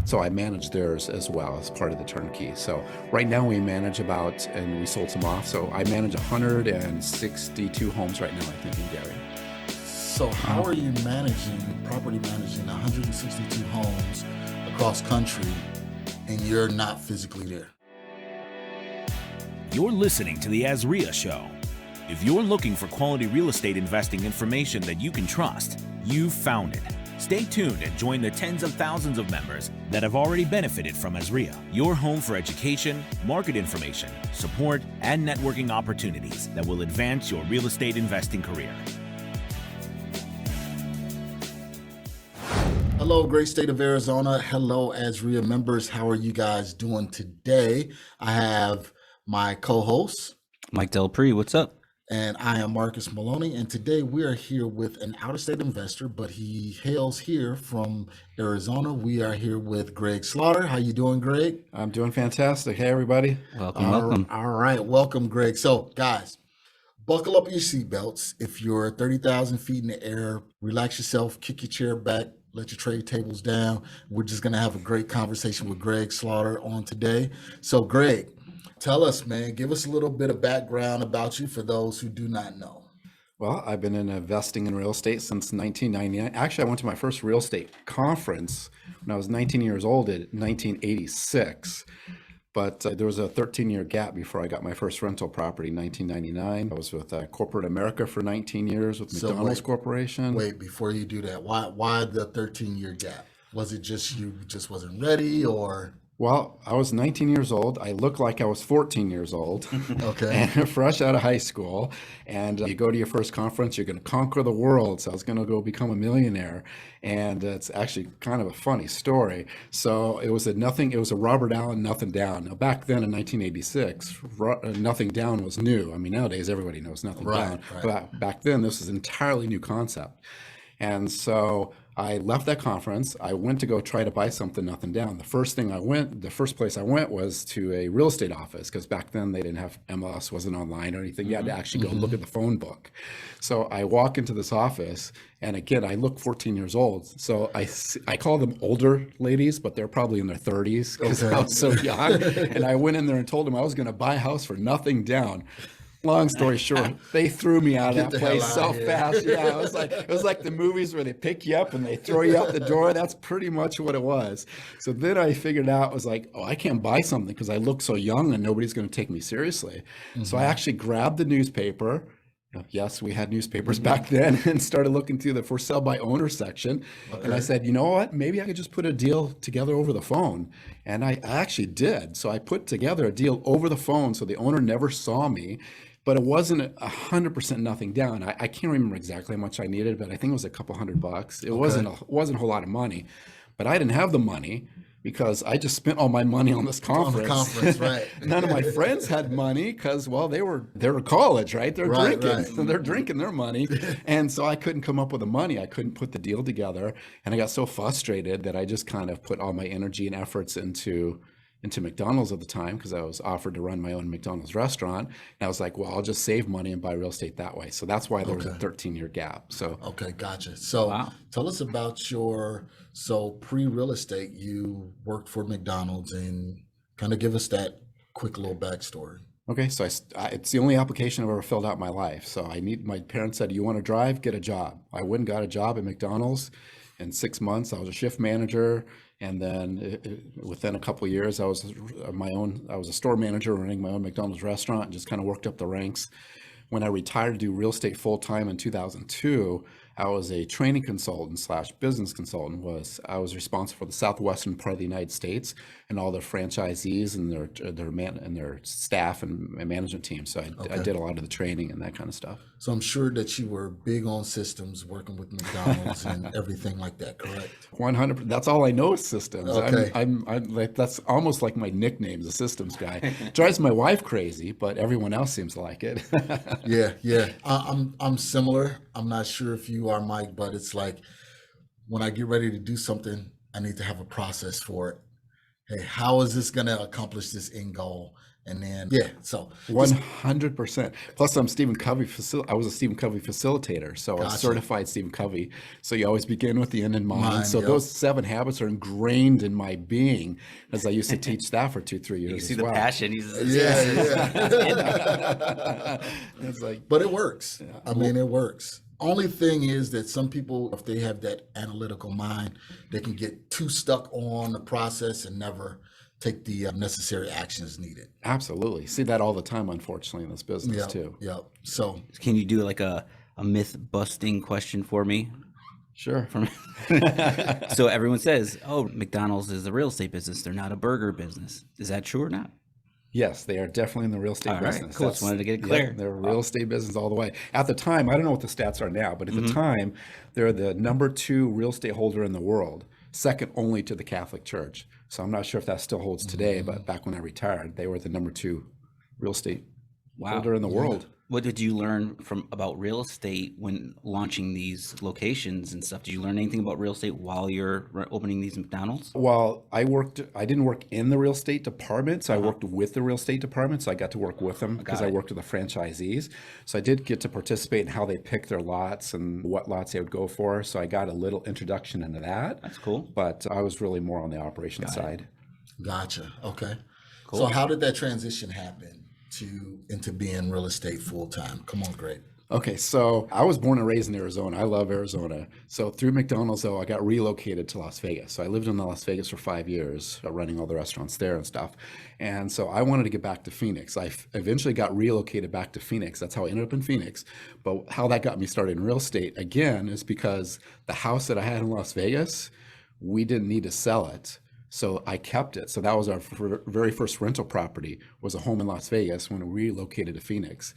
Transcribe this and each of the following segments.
So I manage theirs as well as part of the turnkey. So right now we manage about, and we sold some off, so I manage 162 homes right now, I think, in Gary. So how are you property managing 162 homes across country and you're not physically there? You're listening to the AZREIA Show. If you're looking for quality real estate investing information that you can trust, you've found it. Stay tuned and join the tens of thousands of members that have already benefited from AZREIA, your home for education, market information, support, and networking opportunities that will advance your real estate investing career. Hello, great state of Arizona. Hello, AZREIA members. How are you guys doing today? I have my co-host, Mike Delpree. What's up? and I am Marcus Maloney. And today we are here with an out-of-state investor, but he hails here from Arizona. We are here with Greg Slaughter. How you doing, Greg? I'm doing fantastic. Hey, everybody. Welcome. All right, welcome, Greg. So, guys, buckle up your seatbelts. If you're 30,000 feet in the air, relax yourself, kick your chair back, let your tray tables down. We're just going to have a great conversation with Greg Slaughter on today. So, Greg, tell us, man, give us a little bit of background about you for those who do not know. Well, I've been investing in real estate since 1999. Actually, I went to my first real estate conference when I was 19 years old in 1986. But there was a 13-year gap before I got my first rental property in 1999. I was with corporate America for 19 years with McDonald's Corporation. Wait, before you do that, why the 13-year gap? Was it just you just wasn't ready, or? Well, I was 19 years old. I looked like I was 14 years old. Okay. And fresh out of high school. And you go to your first conference, you're going to conquer the world. So I was going to go become a millionaire. And it's actually kind of a funny story. So it was a Robert Allen nothing down. Now, back then in 1986, nothing down was new. I mean, nowadays everybody knows nothing down. Right. But back then, this was an entirely new concept. And so I left that conference. I went to go try to buy something, nothing down. The first place I went was to a real estate office, because back then they didn't have MLS, wasn't online or anything. You had to actually go look at the phone book. So I walk into this office, and again, I look 14 years old. So I call them older ladies, but they're probably in their 30s because I was so young. And I went in there and told them I was going to buy a house for nothing down. Long story short, they threw me out of that place so fast. Yeah, it was like the movies where they pick you up and they throw you out the door. That's pretty much what it was. So then I figured out, I can't buy something because I look so young and nobody's going to take me seriously. So I actually grabbed the newspaper. Yes, we had newspapers back then, and started looking through the for sale by owner section. Okay. And I said, you know what, maybe I could just put a deal together over the phone. And I actually did. So I put together a deal over the phone so the owner never saw me. But it wasn't 100% nothing down. I can't remember exactly how much I needed, but I think it was a couple $100. It wasn't a whole lot of money. But I didn't have the money because I just spent all my money on this conference. On the conference, right. None of my friends had money because, well, they were college, right? They're drinking. Right. So they're drinking their money. And so I couldn't come up with the money. I couldn't put the deal together. And I got so frustrated that I just kind of put all my energy and efforts into McDonald's at the time, because I was offered to run my own McDonald's restaurant. And I was like, well, I'll just save money and buy real estate that way. So that's why there was a 13-year gap. So okay, gotcha. So Tell us about pre-real estate, you worked for McDonald's, and kind of give us that quick little backstory. Okay, so it's the only application I've ever filled out in my life. So my parents said, you want to drive, get a job. I went and got a job at McDonald's. In 6 months, I was a shift manager. And then within a couple of years, I was a store manager running my own McDonald's restaurant, and just kind of worked up the ranks. When I retired to do real estate full time in 2002, I was a training consultant / business consultant. I was responsible for the southwestern part of the United States and all their franchisees and their staff and management team. So I did a lot of the training and that kind of stuff. So I'm sure that you were big on systems, working with McDonald's and everything like that, correct? 100%. That's all I know is systems. Okay. I'm like, that's almost like my nickname, the systems guy. Drives my wife crazy, but everyone else seems to like it. Yeah. I'm similar. I'm not sure if you are, Mike, but it's like when I get ready to do something, I need to have a process for it. hey, how is this going to accomplish this end goal? And then, yeah, so 100%. Plus, I was a Stephen Covey facilitator, so I was Gotcha. certified Stephen Covey. So you always begin with the end in mind. So Yep. those 7 habits are ingrained in my being, as I used to teach that for 2-3 years. You see as the well. passion. Yeah. It's like, But it works. I mean, it works. Only thing is that some people, if they have that analytical mind, they can get too stuck on the process and never take the necessary actions needed. absolutely. See that all the time, unfortunately, in this business Yep. too. Yep. So Can you do like a myth busting question for me? Sure. So everyone says, oh, McDonald's is a real estate business. They're not a burger business. Is that true or not? Yes, they are definitely in the real estate All right, business. cool. Just wanted to get it clear. They're a real estate business all the way. At the time, I don't know what the stats are now, but at the time, they're the number 2 real estate holder in the world, second only to the Catholic Church. So I'm not sure if that still holds today, but back when I retired, they were the number 2 real estate holder in the world. What did you learn about real estate when launching these locations and stuff? Did you learn anything about real estate while you're opening these McDonald's? Well, I didn't work in the real estate department, so I worked with the real estate department, so I got to work with them because I worked with the franchisees. So I did get to participate in how they pick their lots and what lots they would go for. So I got a little introduction into that. That's cool. But I was really more on the operations side. gotcha. Okay. Cool. So how did that transition happen into being real estate full time? Come on, Greg. Okay, so I was born and raised in Arizona. I love Arizona. So through McDonald's, though, I got relocated to Las Vegas. So I lived in Las Vegas for 5 years, running all the restaurants there and stuff. And so I wanted to get back to Phoenix. I eventually got relocated back to Phoenix. That's how I ended up in Phoenix. But how that got me started in real estate, again, is because the house that I had in Las Vegas, we didn't need to sell it. So I kept it. So that was our very first rental property, was a home in Las Vegas when we relocated to Phoenix.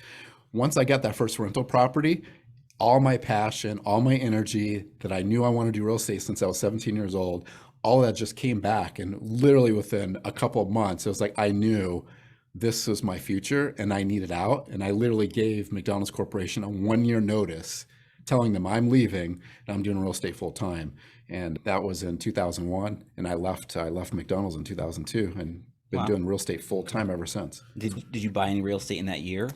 Once I got that first rental property, all my passion, all my energy that I knew I wanted to do real estate since I was 17 years old, all that just came back. And literally within a couple of months, it was like I knew this was my future and I needed out. And I literally gave McDonald's Corporation a 1-year notice telling them I'm leaving and I'm doing real estate full time. And that was in 2001. And I left McDonald's in 2002 and been doing real estate full time ever since. Did you buy any real estate in that year?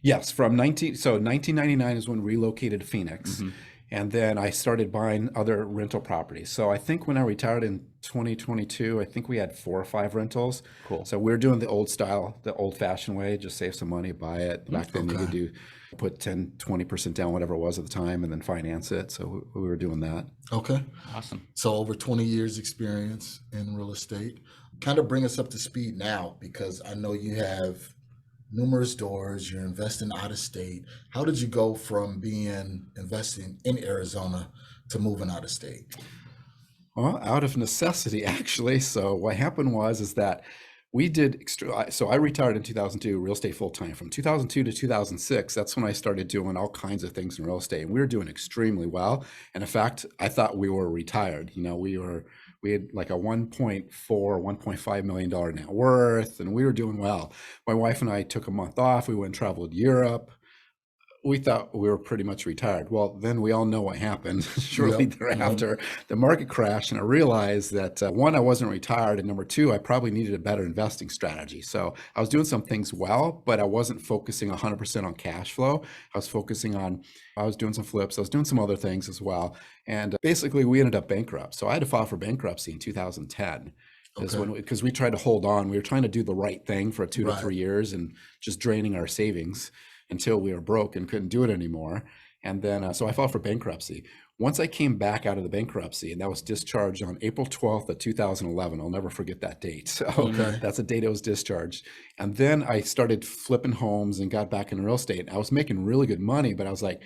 Yes, from 1999 is when we relocated to Phoenix. And then I started buying other rental properties. So I think when I retired in 2022, I think we had 4 or 5 rentals. Cool. So we're doing the old style, the old fashioned way, just save some money, buy it. Back then you could put 10, 20% down, whatever it was at the time, and then finance it. So we were doing that. Okay. Awesome. So over 20 years experience in real estate. Kind of bring us up to speed now, because I know you have numerous doors, you're investing out of state. How did you go from investing in Arizona to moving out of state? Well, out of necessity, actually. So what happened is that we did, so I retired in 2002, real estate full time. From 2002 to 2006, that's when I started doing all kinds of things in real estate. And we were doing extremely well. And in fact, I thought we were retired. You know, we had like a $1.5 million net worth, and we were doing well. My wife and I took a month off. We went and traveled Europe. We thought we were pretty much retired. Well, then we all know what happened shortly thereafter. The market crashed, and I realized that 1, I wasn't retired, and number 2, I probably needed a better investing strategy. So I was doing some things well, but I wasn't focusing 100% on cash flow. I was doing some flips. I was doing some other things as well. And basically, we ended up bankrupt. So I had to file for bankruptcy in 2010. Because we tried to hold on. We were trying to do the right thing for 2 to 3 years and just draining our savings until we were broke and couldn't do it anymore. And then, so I filed for bankruptcy. Once I came back out of the bankruptcy, and that was discharged on April 12th of 2011, I'll never forget that date. So that's the date it was discharged. And then I started flipping homes and got back in real estate. I was making really good money, but I was like,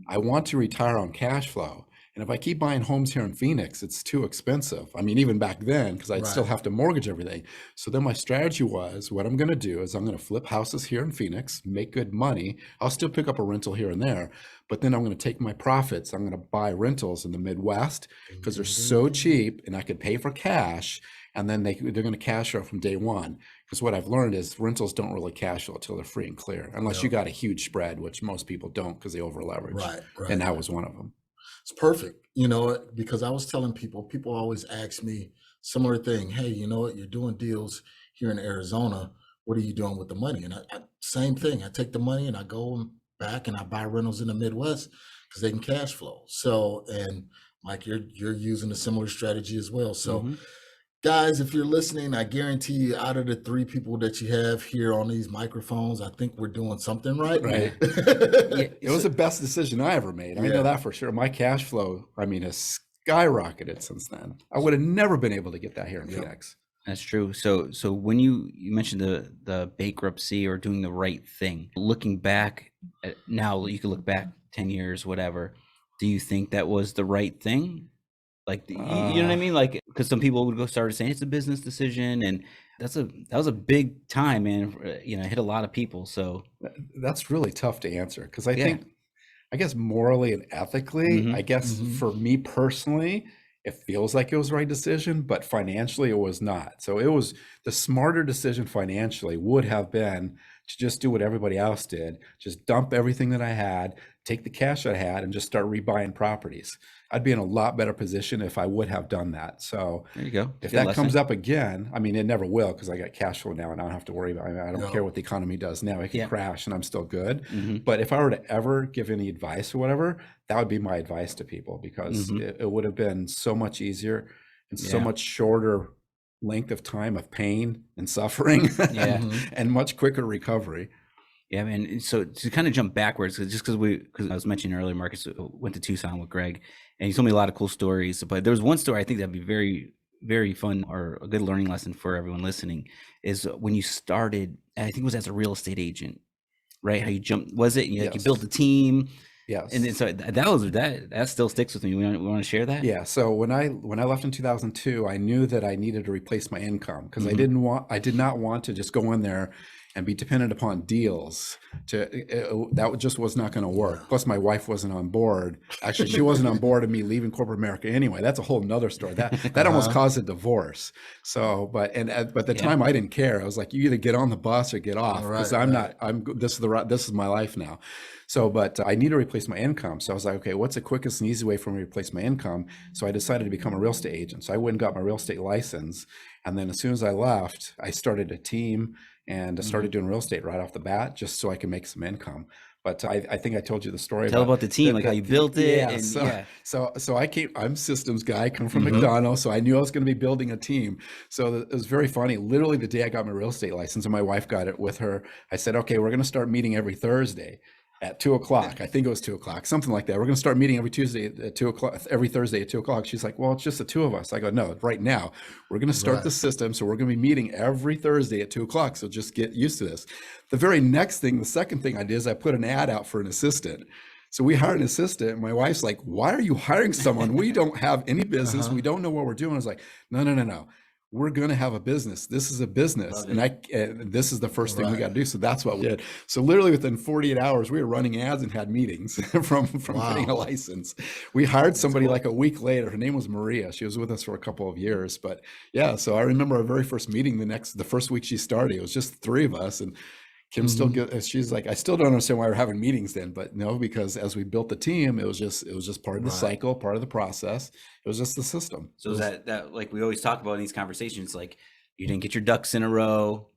I want to retire on cash flow. And if I keep buying homes here in Phoenix, it's too expensive. I mean, even back then, because I'd still have to mortgage everything. So then my strategy was, what I'm going to do is I'm going to flip houses here in Phoenix, make good money. I'll still pick up a rental here and there, but then I'm going to take my profits. I'm going to buy rentals in the Midwest because they're so cheap and I could pay for cash. And then they're going to cash flow from day one. Because what I've learned is rentals don't really cash flow until they're free and clear, unless you got a huge spread, which most people don't because they over leverage. Right. And that was one of them. It's perfect, because I was telling people always ask me, Similar thing. Hey, you know what? You're doing deals here in Arizona. What are you doing with the money? And same thing. I take the money and I go back and I buy rentals in the Midwest because they can cash flow. So, and Mike, you're using a similar strategy as well. So, Mm-hmm. guys, if you're listening, I guarantee you, out of the 3 people that you have here on these microphones, I think we're doing something right. Right. Yeah, It was the best decision I ever made. I Yeah. know that for sure. My cash flow, I mean, has skyrocketed since then. I would have never been able to get that here in Yep. Phoenix. That's true. So when you mentioned the bankruptcy or doing the right thing, looking back now, you can look back 10 years, whatever. Do you think that was the right thing? Like, you know what I mean? Like, because some people would go start saying it's a business decision, and that was a big time, man. You know, it hit a lot of people. So That's really tough to answer because I Yeah. think, I guess morally and ethically, Mhm. I guess for me personally, it feels like it was the right decision, but financially it was not. So it was the smarter decision financially would have been to just do what everybody else did, just dump everything that I had, take the cash I had, and just start rebuying properties. I'd be in a lot better position if I would have done that. So there you go. if Good that lesson. comes up again, I mean, it never will because I got cash flow now and I don't have to worry about it. I don't Yeah. care what the economy does now. It can Yeah. crash and I'm still good. Mhm. But if I were to ever give any advice or whatever, that would be my advice to people because Mhm. it would have been so much easier and so Yeah. much shorter length of time of pain and suffering Yeah. and much quicker recovery. Yeah, man. And so to kind of jump backwards, just because I was mentioning earlier, Marcus went to Tucson with Greg, and he told me a lot of cool stories. But there was one story I think that'd be very, very fun or a good learning lesson for everyone listening. Is when you started, I think it was as a real estate agent, right? How you jumped, was it? You, like, you Yes. built a team, Yes. and then so that still sticks with me. We want to share that? Yeah. So when I left in 2002, I knew that I needed to replace my income because I did not want to just go in there and be dependent upon deals. That just was not going to work. Plus, my wife wasn't on board. Actually, she wasn't on board of me leaving corporate America anyway. That's a whole nother story. That almost caused a divorce. So, but at the time, I didn't care. I was like, you either get on the bus or get off because this is my life now. So, but I need to replace my income. So I was like, okay, what's the quickest and easy way for me to replace my income? So I decided to become a real estate agent. So I went and got my real estate license. And then as soon as I left, I started a team and I started doing real estate right off the bat, just so I could make some income. But I think I told you the story. Tell about the team, like how you built it. Yeah. And So I'm systems guy, I come from McDonald. So I knew I was going to be building a team. So it was very funny. Literally the day I got my real estate license and my wife got it with her, I said, okay, we're going to start meeting every Thursday at 2:00. I think it was 2:00, something like that. We're going to start meeting every Tuesday at 2:00, every Thursday at 2:00. She's like, well, it's just the two of us. I go, no, right now we're going to start the system. So we're going to be meeting every Thursday at 2:00. So just get used to this. The very next thing, the second thing I did is I put an ad out for an assistant. So we hired an assistant. And my wife's like, why are you hiring someone? We don't have any business. We don't know what we're doing. I was like, no. We're going to have a business. This is a business. And this is the first thing we got to do. So that's what we did. So literally within 48 hours, we were running ads and had meetings from getting a license. We hired somebody like a week later. Her name was Maria. She was with us for a couple of years. But yeah, so I remember our very first meeting the first week she started. It was just 3 of us. And Kim she's like, I still don't understand why we're having meetings then, but no, because as we built the team, it was just part of the cycle, part of the process. It was just the system. So that like we always talk about in these conversations, like you didn't get your ducks in a row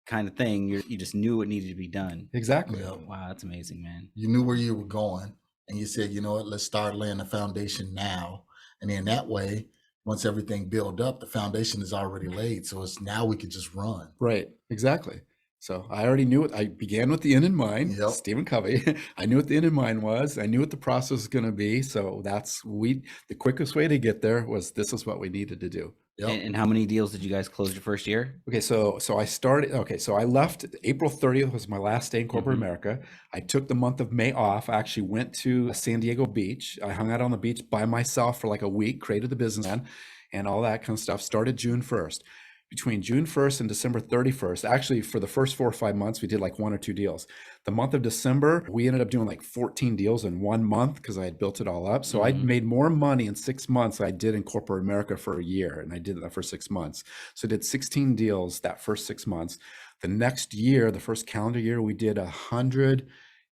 kind of thing. You just knew it needed to be done. Exactly. Yeah. Wow, that's amazing, man. You knew where you were going and you said, you know what, let's start laying the foundation now. And then that way, once everything built up, the foundation is already laid. So it's now we could just run. Right. Exactly. So I already knew it. I began with the end in mind, Stephen Covey. I knew what the end in mind was. I knew what the process was going to be. So the quickest way to get there was this is what we needed to do. Yep. And how many deals did you guys close your first year? Okay, so I left April 30th was my last day in corporate America. I took the month of May off. I actually went to San Diego Beach. I hung out on the beach by myself for like a week, created the business plan and all that kind of stuff. Started June 1st. Between June 1st and December 31st, actually for the first 4 or 5 months, we did like 1 or 2 deals. The month of December, we ended up doing like 14 deals in 1 month because I had built it all up. So I made more money in 6 months than I did in corporate America for a year. And I did that for 6 months. So I did 16 deals that first 6 months. The next year, the first calendar year, we did 100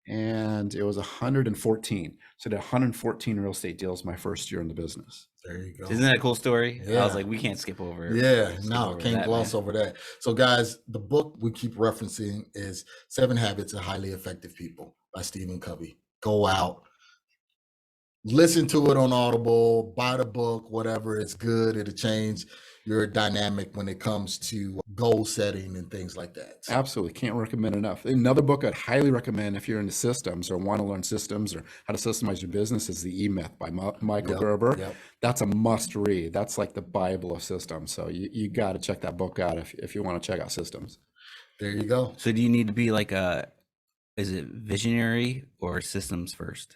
and it was 114. So I did 114 real estate deals my first year in the business. There you go. Isn't that a cool story? I Yeah. was like, we can't skip over. Yeah, skip no, over can't that, gloss man. over that. So, guys, the book we keep referencing is 7 Habits of Highly Effective People by Stephen Covey. Go out, listen to it on Audible, buy the book, whatever. It's good. It'll change your dynamic when it comes to goal setting and things like that. So, Absolutely. Can't recommend enough. Another book I'd highly recommend if you're into systems or want to learn systems or how to systemize your business is The E-Myth by Michael Yep, Gerber. yep. That's a must read. That's like the Bible of systems. So you got to check that book out if you want to check out systems. There you go. So do you need to be like is it visionary or systems first?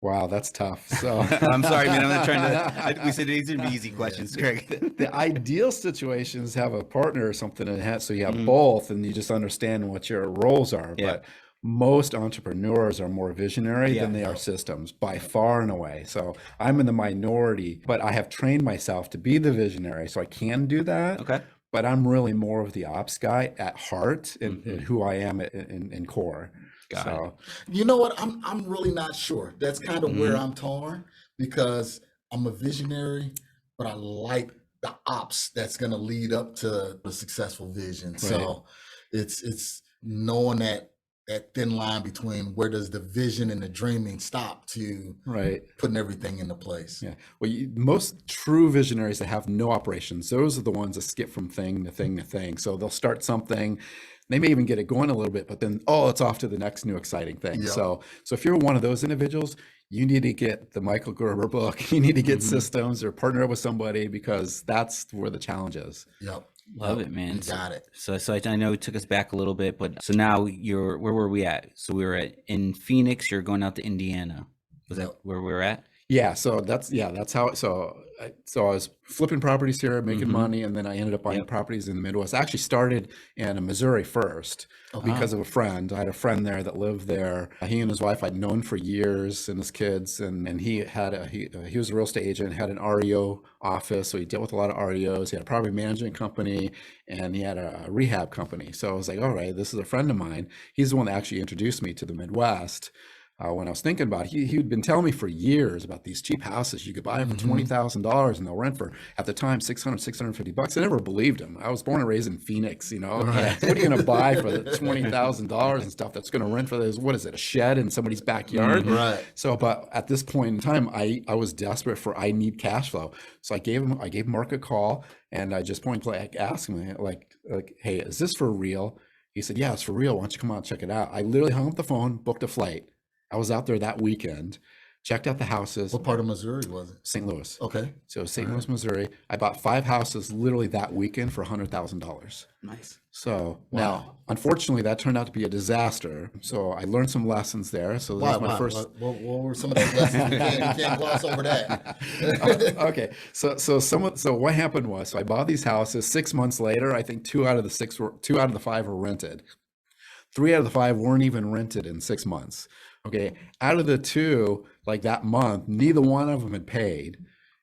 Wow, that's tough. So I'm sorry, man. I'm not trying to. We said these are easy questions, Craig. the ideal situation is have a partner or something and so you have Mhm. both and you just understand what your roles are. Yeah. But most entrepreneurs are more visionary Yeah. than they are systems by far and away. So I'm in the minority, but I have trained myself to be the visionary, so I can do that. Okay. But I'm really more of the ops guy at heart and who I am in core. Got so You know what? I'm really not sure. That's kind of where I'm torn because I'm a visionary, but I like the ops that's going to lead up to the successful vision. So it's knowing that thin line between where does the vision and the dreaming stop to right. putting everything into place. Yeah. Well, most true visionaries that have no operations, those are the ones that skip from thing to thing to thing. So they'll start something, they may even get it going a little bit, but then, it's off to the next new exciting thing. Yeah. So if you're one of those individuals, you need to get the Michael Gerber book. You need to get systems or partner up with somebody because that's where the challenge is. Yep. Love it, man. You got it. So I know it took us back a little bit, but so now where were we at? So we were in Phoenix. You're going out to Indiana. Was that where we were at? Yeah, so that's how. I was flipping properties here, making money, and then I ended up buying properties in the Midwest. I actually started in Missouri first because of a friend. I had a friend there that lived there. He and his wife I'd known for years, and his kids, and he had he was a real estate agent, had an REO office, so he dealt with a lot of REOs. He had a property management company, and he had a rehab company. So I was like, all right, this is a friend of mine. He's the one that actually introduced me to the Midwest. When I was thinking about it, he'd been telling me for years about these cheap houses you could buy for $20,000 and they'll rent for, at the time, $650. I never believed him. I was born and raised in Phoenix, Right. So what are you going to buy for the $20,000 and stuff that's going to rent for this? What is it, a shed in somebody's backyard? Right. So, but at this point in time, I was desperate I need cash flow. So I gave Mark a call and I just point blank asked him like, hey, is this for real? He said, yeah, it's for real. Why don't you come out and check it out? I literally hung up the phone, booked a flight. I was out there that weekend, checked out the houses. What part of Missouri was it? St. Louis. Okay. So St. Louis, Missouri. I bought 5 houses literally that weekend for $100,000. Nice. So now, unfortunately, that turned out to be a disaster. So I learned some lessons there. So that was my first. What were some of those lessons? You can't gloss over that. Okay. So what happened was, I bought these houses. 6 months later, I think 2 out of the 5 were rented. 3 out of the 5 weren't even rented in 6 months. Okay. Out of the 2, like that month, neither one of them had paid.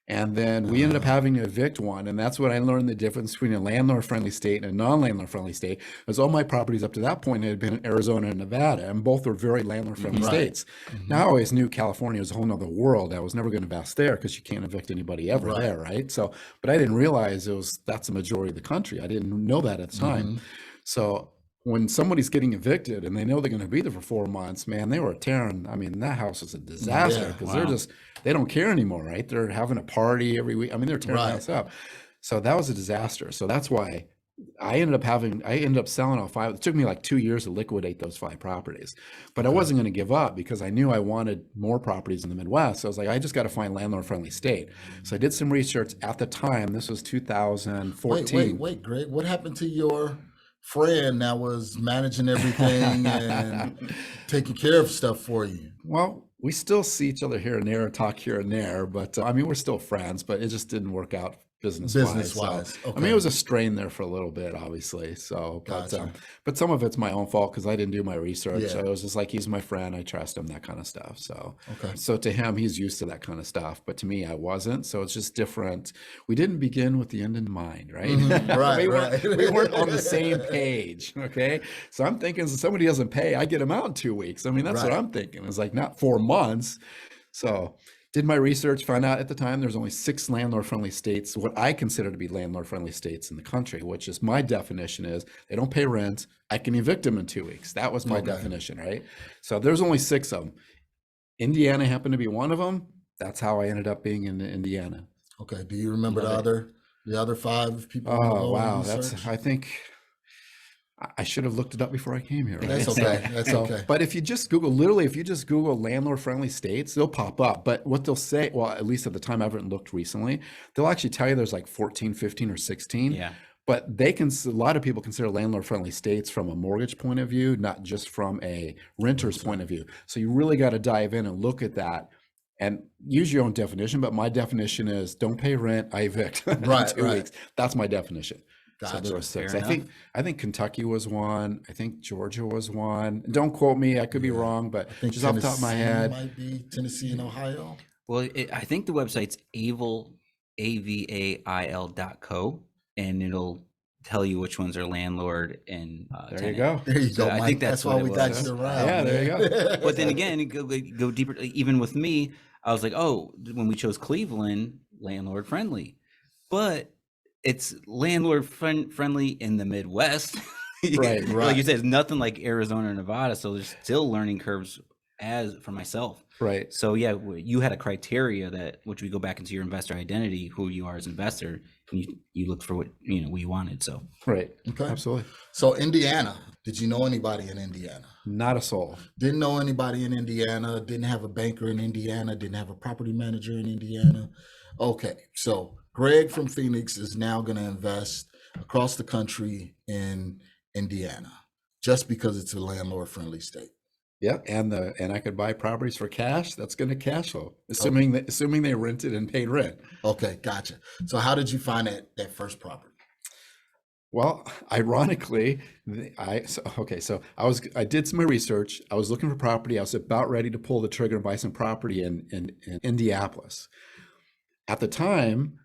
And then we ended up having to evict one. And that's when I learned the difference between a landlord-friendly state and a non-landlord friendly state. Because all my properties up to that point had been in Arizona and Nevada, and both were very landlord-friendly states. Now I always knew California was a whole nother world. I was never going to invest there because you can't evict anybody ever there, right? So, but I didn't realize that's the majority of the country. I didn't know that at the time. So when somebody's getting evicted and they know they're going to be there for 4 months, man, they were tearing. I mean, that house is a disaster because they don't care anymore, right? They're having a party every week. I mean, they're tearing the house up. So that was a disaster. So that's why I ended up selling all 5. It took me like 2 years to liquidate those 5 properties, but I wasn't going to give up because I knew I wanted more properties in the Midwest. So I was like, I just got to find landlord friendly state. So I did some research at the time. This was 2014. Wait, Greg, what happened to your friend that was managing everything and taking care of stuff for you? Well, we still see each other here and there and talk here and there, but I mean, we're still friends, but it just didn't work out business-wise. So, I mean, it was a strain there for a little bit, obviously. So, but some of it's my own fault because I didn't do my research. Yeah. I was just like, he's my friend, I trust him, that kind of stuff. So, so to him, he's used to that kind of stuff, but to me, I wasn't. So it's just different. We didn't begin with the end in mind, right? We weren't on the same page. Okay, so I'm thinking, if somebody doesn't pay, I get them out in 2 weeks. I mean, that's what I'm thinking. It's like not 4 months. So Did my research, found out at the time there's only 6 landlord-friendly states, what I consider to be landlord-friendly states in the country, which is my definition is they don't pay rent. I can evict them in 2 weeks. That was my definition, right? So there's only 6 of them. Indiana happened to be one of them. That's how I ended up being in Indiana. Okay. Do you remember the other 5 people? Oh, wow. I think I should have looked it up before I came here. Right? That's okay. That's okay. But if you just Google landlord-friendly states, they'll pop up. But what they'll say, well, at least at the time I haven't looked recently, they'll actually tell you there's like 14, 15, or 16. Yeah. But a lot of people consider landlord-friendly states from a mortgage point of view, not just from a renter's point of view. So you really got to dive in and look at that and use your own definition. But my definition is don't pay rent, I evict. Right, 2 weeks. That's my definition. Gotcha. So there were 6. Fair I think Kentucky was one. I think Georgia was one. Don't quote me. I could be wrong, but just off the top of my head. Might be Tennessee and Ohio. Well, I think the website's avail.co, and it'll tell you which ones are landlord and There tenant. you go. There you So go, I Mike. think That's that's why what we it got was. you around. Yeah, there you go. But then again, go deeper. Even with me, I was like, oh, when we chose Cleveland, landlord friendly, but it's landlord friendly in the Midwest. Right, Like you said, it's nothing like Arizona or Nevada, so there's still learning curves for myself. Right. So yeah, you had a criteria that, which we go back into your investor identity, who you are as an investor, and you looked for what you wanted. So Right. Okay. Absolutely. So Indiana, did you know anybody in Indiana? Not a soul. Didn't know anybody in Indiana, didn't have a banker in Indiana, didn't have a property manager in Indiana. Okay, so Greg from Phoenix is now going to invest across the country in Indiana just because it's a landlord-friendly state. Yeah, and I could buy properties for cash. That's going to cash flow, assuming they rented and paid rent. Okay, gotcha. So how did you find that first property? Well, ironically, I did some research. I was looking for property. I was about ready to pull the trigger and buy some property in Indianapolis. At the time,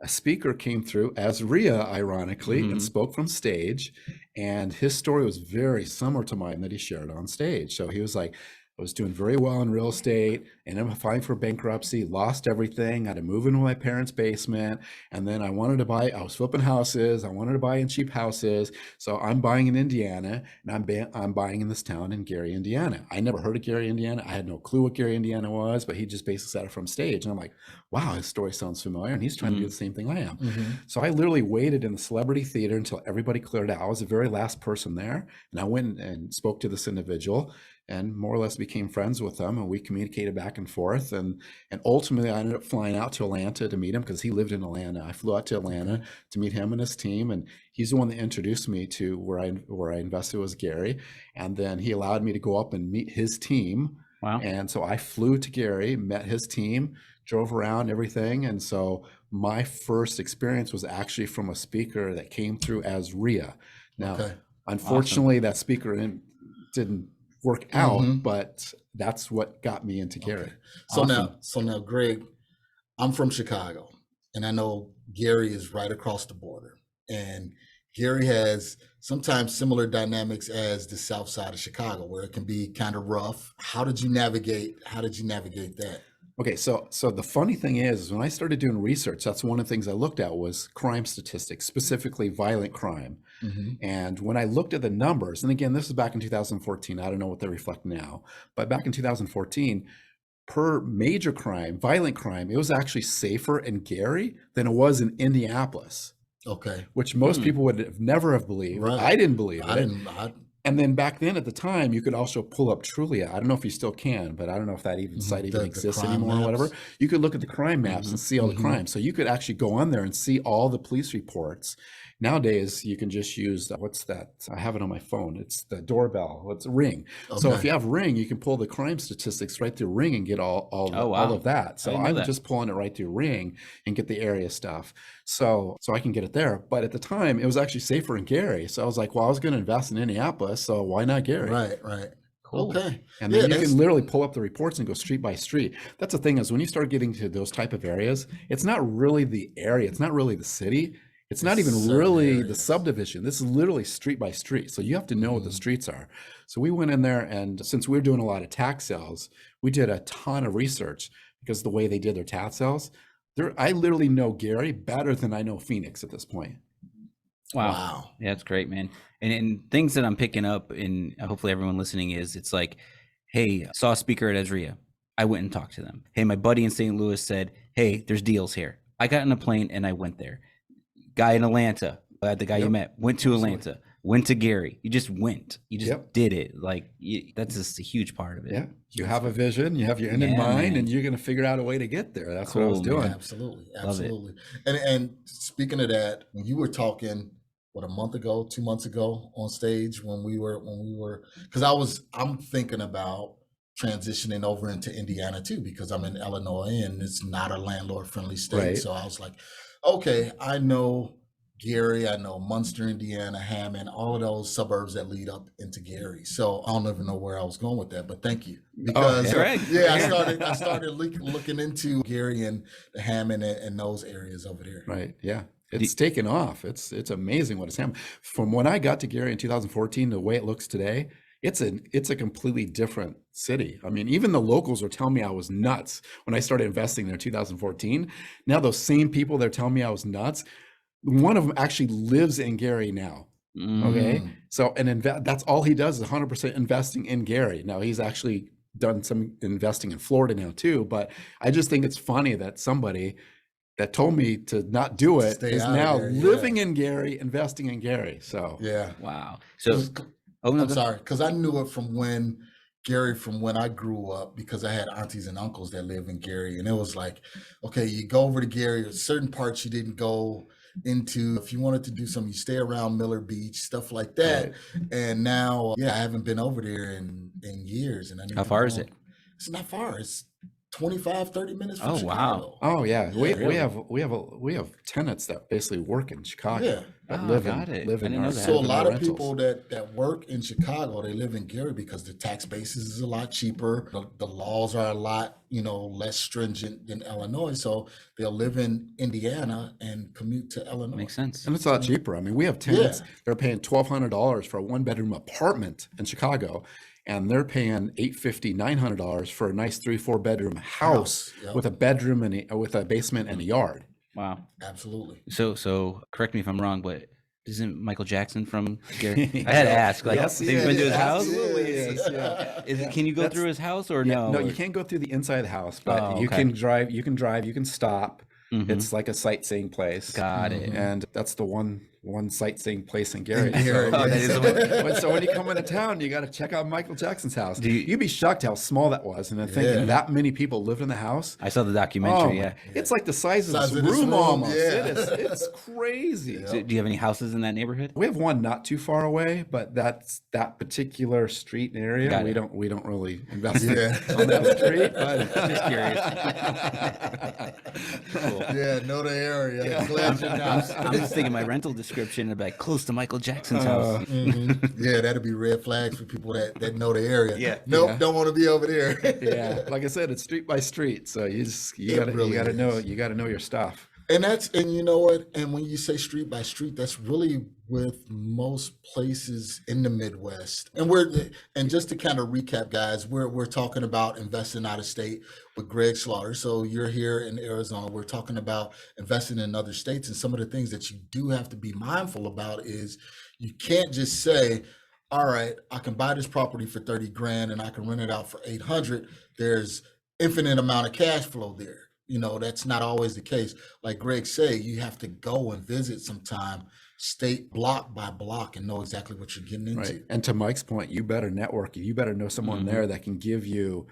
a speaker came through, AZREIA, ironically, and spoke from stage. And his story was very similar to mine that he shared on stage. So he was like, I was doing very well in real estate, and I'm filing for bankruptcy, lost everything, had to move into my parents' basement, and then I was flipping houses, I wanted to buy in cheap houses, so I'm buying in Indiana, and I'm buying in this town in Gary, Indiana. I never heard of Gary, Indiana. I had no clue what Gary, Indiana was, but he just basically said it from stage, and I'm like, wow, his story sounds familiar, and he's trying to do the same thing I am. So I literally waited in the celebrity theater until everybody cleared out. I was the very last person there, and I went and spoke to this individual, and more or less became friends with them, and we communicated back and forth, and ultimately I ended up flying out to Atlanta to meet him because he lived in Atlanta. I flew out to Atlanta to meet him and his team, and he's the one that introduced me to where I invested was Gary, and then he allowed me to go up and meet his team. wow. And so I flew to Gary, met his team, drove around everything, and so my first experience was actually from a speaker that came through AZREIA. Now, unfortunately, that speaker didn't work out, but that's what got me into Gary. So now, Greg, I'm from Chicago, and I know Gary is right across the border, and Gary has sometimes similar dynamics as the South Side of Chicago, where it can be kind of rough. How did you navigate that? Okay, so the funny thing is when I started doing research, that's one of the things I looked at was crime statistics, specifically violent crime. And when I looked at the numbers, and again, this is back in 2014, I don't know what they reflect now, but back in 2014, per major crime, violent crime, it was actually safer in Gary than it was in Indianapolis. Okay. Which most people would have never have believed. Right. I didn't believe it. I And then back then at the time, you could also pull up Trulia. I don't know if you still can, but I don't know if that site even exists crime anymore or maps. whatever. You could look at the crime maps and see all the crimes. So you could actually go on there and see all the police reports. Nowadays, you can just use, what's that? I have it on my phone. It's the doorbell. It's Ring. So if you have Ring, you can pull the crime statistics right through Ring and get all of that. So I'm just pulling it right through Ring and get the area stuff. So I can get it there. But at the time, it was actually safer in Gary. So I was like, well, I was going to invest in Indianapolis, so why not Gary? Right. Cool. Okay. And then you can literally pull up the reports and go street by street. That's the thing is when you start getting to those type of areas, it's not really the area. It's not really the city. It's not even really the subdivision. This is literally street by street. So you have to know what the streets are. So we went in there, and since we were doing a lot of tax sales, we did a ton of research because the way they did their TAT sales. I literally know Gary better than I know Phoenix at this point. Wow. Yeah, that's great, man. And things that I'm picking up, and hopefully everyone listening, is it's like, hey, saw a speaker at AZREIA. I went and talked to them. Hey, my buddy in St. Louis said, hey, there's deals here. I got in a plane and I went there. Guy in Atlanta, the guy you met, went to Atlanta, went to Gary. You just went. You just did it. Like, that's just a huge part of it. Yeah. You have a vision, you have your end in mind, and you're going to figure out a way to get there. That's what I was doing. Man. Absolutely. And speaking of that, when you were talking, what, a month ago, 2 months ago on stage when we were, because I'm thinking about transitioning over into Indiana too, because I'm in Illinois and it's not a landlord friendly state. Right. So I was like, okay, I know Gary, I know Munster, Indiana, Hammond, all of those suburbs that lead up into Gary. So I don't even know where I was going with that, but thank you. Because I started looking into Gary and the Hammond and those areas over there. Right. Yeah. It's taken off. It's amazing what has happened. From when I got to Gary in 2014, the way it looks today, it's a completely different city. I mean, even the locals were telling me I was nuts when I started investing there in 2014. Now those same people, they're telling me I was nuts. One of them actually lives in Gary now. Okay. So, and that's all he does is 100% investing in Gary. Now he's actually done some investing in Florida now too, but I just think it's funny that somebody that told me to not do it is now living in Gary, investing in Gary. So, wow. So, I'm sorry, because I knew it from when I grew up, because I had aunties and uncles that live in Gary, and it was like, okay, you go over to Gary, there's certain parts you didn't go into. If you wanted to do something, you stay around Miller Beach, stuff like that. Right. And now, I haven't been over there in years. And I need How far is it? It's not far. It's 25, 30 minutes from Chicago. Wow. Oh yeah. We have tenants that basically work in Chicago. Yeah. That live in our, so a lot of people that work in Chicago, they live in Gary because the tax basis is a lot cheaper. The laws are a lot, less stringent than Illinois. So they'll live in Indiana and commute to Illinois. Makes sense. And it's a lot cheaper. I mean, we have tenants, they're paying $1,200 for a 1-bedroom apartment in Chicago. And they're paying $850, $900 for a nice 3-4 bedroom house with a bedroom and with a basement and a yard. Wow. Absolutely. So correct me if I'm wrong, but isn't Michael Jackson from Gary? I had to ask. Like, have you been to his house? Absolutely. Can you go through his house or no? No, you can't go through the inside of the house, but you can drive. You can stop. It's like a sightseeing place. Got it. And that's the one sightseeing place in Gary. So when you come into town, you got to check out Michael Jackson's house. You'd be shocked how small that was, and then thinking that many people lived in the house. I saw the documentary. It's like the size of this room almost. It's crazy. So do you have any houses in that neighborhood? We have one not too far away, but that's that particular street and area. We don't really invest on that street. But just curious. Cool. Yeah, know the area. Glad you're not. I'm just thinking my rental description of like close to Michael Jackson's house. Yeah, that'd be red flags for people that know the area. Yeah. Nope, don't want to be over there. Like I said, it's street by street, so you gotta know your stuff. And you know what? And when you say street by street, that's really with most places in the Midwest. And just to kind of recap, guys, we're talking about investing out of state with Greg Slaughter. So you're here in Arizona. We're talking about investing in other states, and some of the things that you do have to be mindful about is you can't just say, all right, I can buy this property for 30 grand and I can rent it out for 800. There's infinite amount of cash flow there. That's not always the case. Like Greg said, you have to go and visit sometime, state block by block, and know exactly what you're getting into. Right. And to Mike's point, you better network. You better know someone there that can give you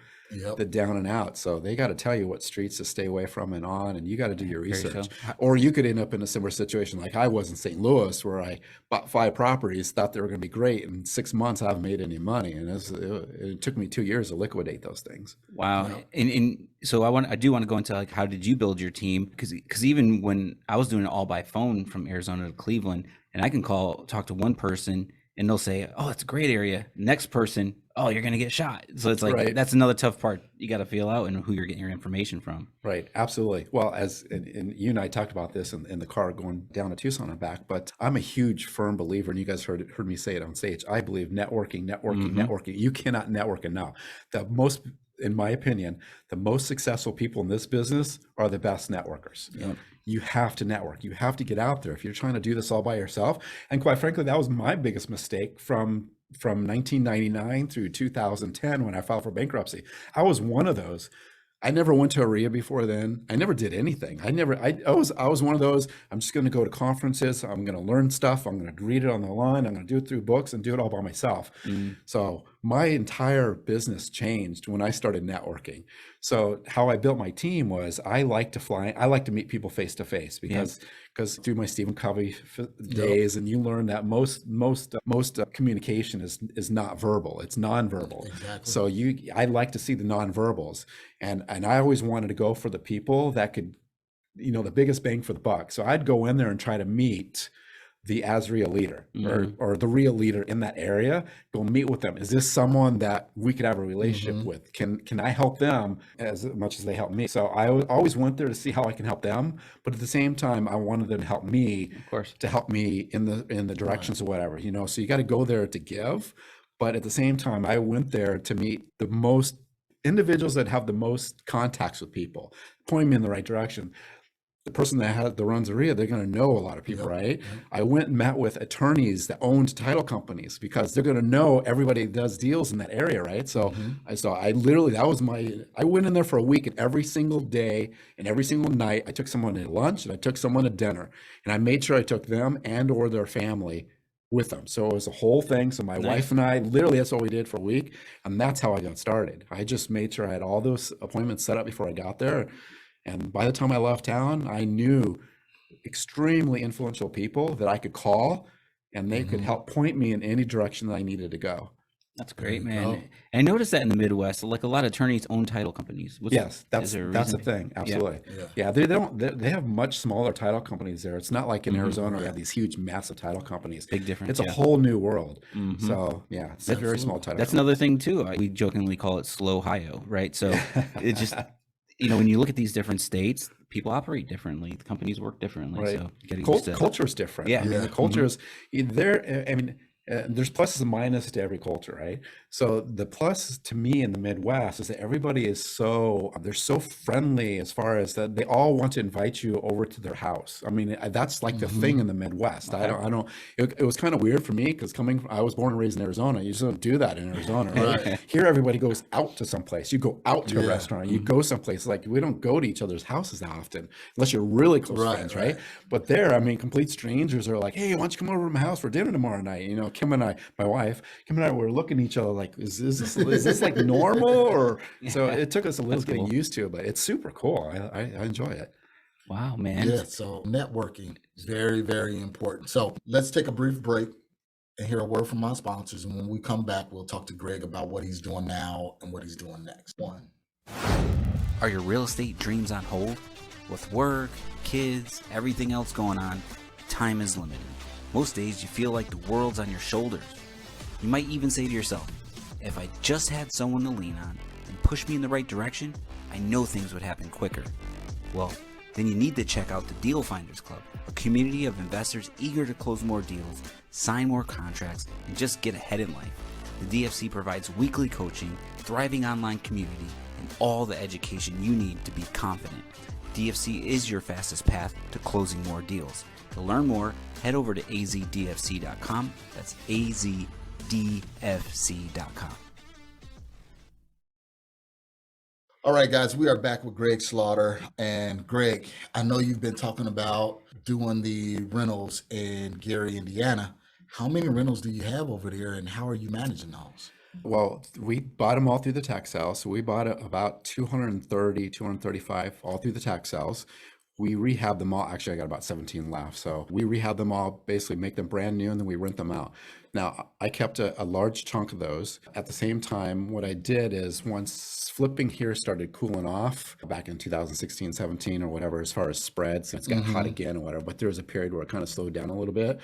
the down and out. So they got to tell you what streets to stay away from and on, and you got to do your research. Or you could end up in a similar situation like I was in St. Louis, where I bought 5 properties, thought they were going to be great. In 6 months, I haven't made any money, and it took me 2 years to liquidate those things. Wow. And so I do want to go into like, how did you build your team? Because even when I was doing it all by phone from Arizona to Cleveland, and I can talk to one person and they'll say, oh, it's a great area. Next person, oh, you're going to get shot. So it's like, that's another tough part you got to feel out and who you're getting your information from. Right. Absolutely. Well, and you and I talked about this in the car going down to Tucson and back, but I'm a huge firm believer, and you guys heard me say it on stage. I believe networking. You cannot network enough. The most in my opinion, the most successful people in this business are the best networkers. Yep. You have to network. You have to get out there if you're trying to do this all by yourself. And quite frankly, that was my biggest mistake from 1999 through 2010 when I filed for bankruptcy. I was one of those. I never went to AZREIA before then. I never did anything. I was one of those, I'm just going to go to conferences. I'm going to learn stuff. I'm going to read it on the line. I'm going to do it through books and do it all by myself. So my entire business changed when I started networking. So how I built my team was I like to fly. I like to meet people face to face because through my Stephen Covey days, and you learn that most communication is not verbal. It's nonverbal. Exactly. So I like to see the nonverbals, and I always wanted to go for the people that could, the biggest bang for the buck. So I'd go in there and try to meet the AZREIA leader or the real leader in that area, go meet with them. Is this someone that we could have a relationship with? Can I help them as much as they help me? So I always went there to see how I can help them, but at the same time, I wanted them to help me, Of course. to help me in the directions or whatever, so you got to go there to give. But at the same time, I went there to meet the most individuals that have the most contacts with people, pointing me in the right direction. The person that runs AZREIA, they're going to know a lot of people, right? I went and met with attorneys that owned title companies because they're going to know everybody that does deals in that area, right? So I literally, I went in there for a week, and every single day and every single night, I took someone to lunch and I took someone to dinner, and I made sure I took them and or their family with them. So it was a whole thing. So my wife and I, literally, that's what we did for a week. And that's how I got started. I just made sure I had all those appointments set up before I got there. And by the time I left town, I knew extremely influential people that I could call, and they could help point me in any direction that I needed to go. That's great, man. And I noticed that in the Midwest, like a lot of attorneys own title companies. Yes, that's the thing. Absolutely. Yeah, they have much smaller title companies there. It's not like in Arizona, we have these huge, massive title companies. Big difference. It's a whole new world. So yeah, it's a very small title. That's another thing too. We jokingly call it slow Ohio, right? So it just, when you look at these different states, people operate differently. The companies work differently. Right. So getting used to Culture is different. Yeah. I mean, the culture is there. I mean, there's pluses and minuses to every culture, right? So the plus to me in the Midwest is that everybody is they're so friendly as far as that they all want to invite you over to their house. I mean, that's like the thing in the Midwest. It was kind of weird for me because I was born and raised in Arizona. You just don't do that in Arizona, right? Here, everybody goes out to someplace. You go out to a restaurant. You go someplace. Like, we don't go to each other's houses that often unless you're really close friends, right? But there, I mean, complete strangers are like, hey, why don't you come over to my house for dinner tomorrow night? Kim and I, my wife, Kim and I were looking at each other like, is this like normal? Or so it took us a little getting used to, but it's super cool. I enjoy it. Wow, man. Yeah, so networking is very, very important. So let's take a brief break and hear a word from our sponsors. And when we come back, we'll talk to Greg about what he's doing now and what he's doing next. Are your real estate dreams on hold? With work, kids, everything else going on, time is limited. Most days you feel like the world's on your shoulders. You might even say to yourself, if I just had someone to lean on and push me in the right direction, I know things would happen quicker. Well, then you need to check out the Deal Finders Club, a community of investors eager to close more deals, sign more contracts, and just get ahead in life. The DFC provides weekly coaching, thriving online community, and all the education you need to be confident. DFC is your fastest path to closing more deals. To learn more, head over to AZDFC.com. That's AZDFC.com. All right, guys, we are back with Greg Slaughter. And Greg, I know you've been talking about doing the rentals in Gary, Indiana. How many rentals do you have over there, and how are you managing those? Well, we bought them all through the tax sale. So we bought about 230, 235 all through the tax sales. We rehab them all. Actually, I got about 17 left. So we rehab them all, basically make them brand new, and then we rent them out. Now, I kept a large chunk of those. At the same time, what I did is once flipping here started cooling off back in 2016, 17 or whatever, as far as spreads, it's got hot again or whatever, but there was a period where it kind of slowed down a little bit.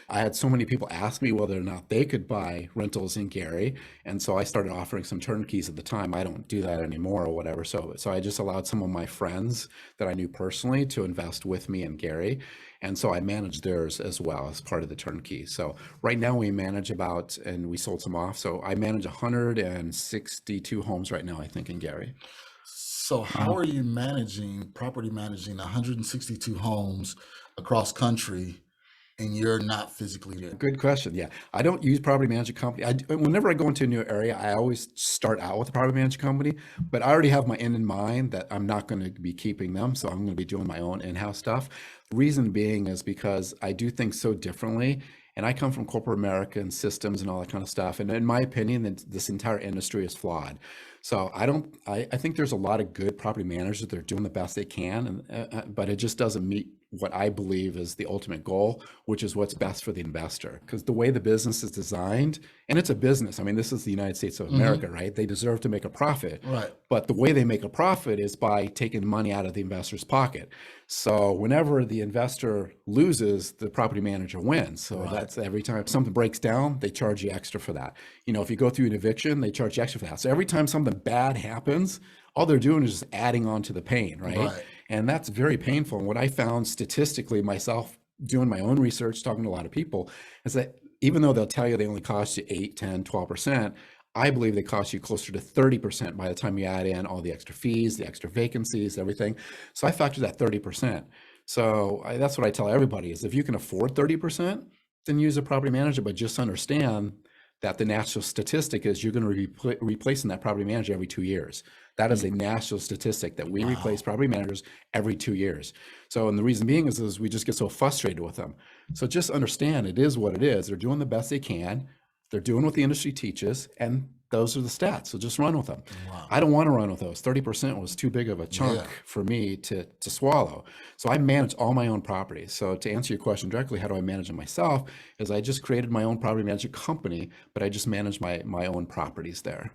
I had so many people ask me whether or not they could buy rentals in Gary. And so I started offering some turnkeys at the time. I don't do that anymore or whatever. So I just allowed some of my friends that I knew personally family to invest with me and Gary. And so I manage theirs as well as part of the turnkey. So right now we manage about, and we sold some off. So I manage 162 homes right now, I think, in Gary. So how are you property managing 162 homes across country and you're not physically there? Good question. Yeah, I don't use property management company. Whenever I go into a new area, I always start out with a property management company, but I already have my end in mind that I'm not going to be keeping them. So I'm going to be doing my own in-house stuff. Reason being is because I do things so differently. And I come from corporate America and systems and all that kind of stuff. And in my opinion, this entire industry is flawed. So I think there's a lot of good property managers that are doing the best they can, but it just doesn't meet what I believe is the ultimate goal, which is what's best for the investor. Because the way the business is designed, and it's a business. I mean, this is the United States of America, right? They deserve to make a profit. Right. But the way they make a profit is by taking money out of the investor's pocket. So whenever the investor loses, the property manager wins. So that's every time something breaks down, they charge you extra for that. You know, if you go through an eviction, they charge you extra for that. So every time something bad happens, all they're doing is just adding on to the pain, right? And that's very painful. And what I found statistically myself, doing my own research, talking to a lot of people, is that even though they'll tell you they only cost you 8, 10, 12%, I believe they cost you closer to 30% by the time you add in all the extra fees, the extra vacancies, everything. So I factor that 30%. So that's what I tell everybody is if you can afford 30%, then use a property manager, but just understand that the national statistic is you're going to be replacing that property manager every 2 years. That is a national statistic that we replace property managers every 2 years. So, and the reason being is we just get so frustrated with them. So just understand it is what it is. They're doing the best they can. They're doing what the industry teaches, and those are the stats. So just run with them. I don't want to run with those. 30% was too big of a chunk for me to swallow. So I manage all my own properties. So to answer your question directly, how do I manage it myself? Is I just created my own property management company, but I just manage my own properties there.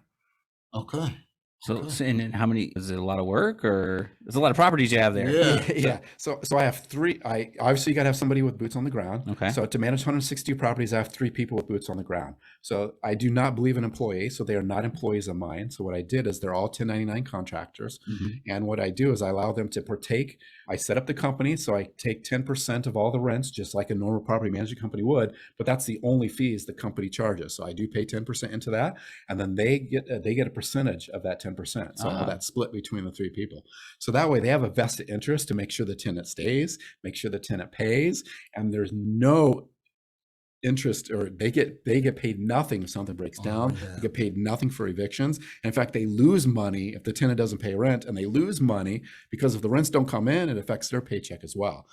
Okay. So, and how many, is it a lot of work or there's a lot of properties you have there? Yeah. So I have three. Obviously you got to have somebody with boots on the ground. Okay. So to manage 162 properties, I have 3 people with boots on the ground. So I do not believe in employees. So they are not employees of mine. So what I did is they're all 1099 contractors. And what I do is I allow them to partake. I set up the company. So I take 10% of all the rents, just like a normal property management company would, but that's the only fees the company charges. So I do pay 10% into that. And then they get a percentage of that 10%. So that's split between the 3 people. So that way they have a vested interest to make sure the tenant stays, make sure the tenant pays, and there's no interest, or they get paid nothing if something breaks down. They get paid nothing for evictions. And in fact, they lose money if the tenant doesn't pay rent, and they lose money because if the rents don't come in, it affects their paycheck as well.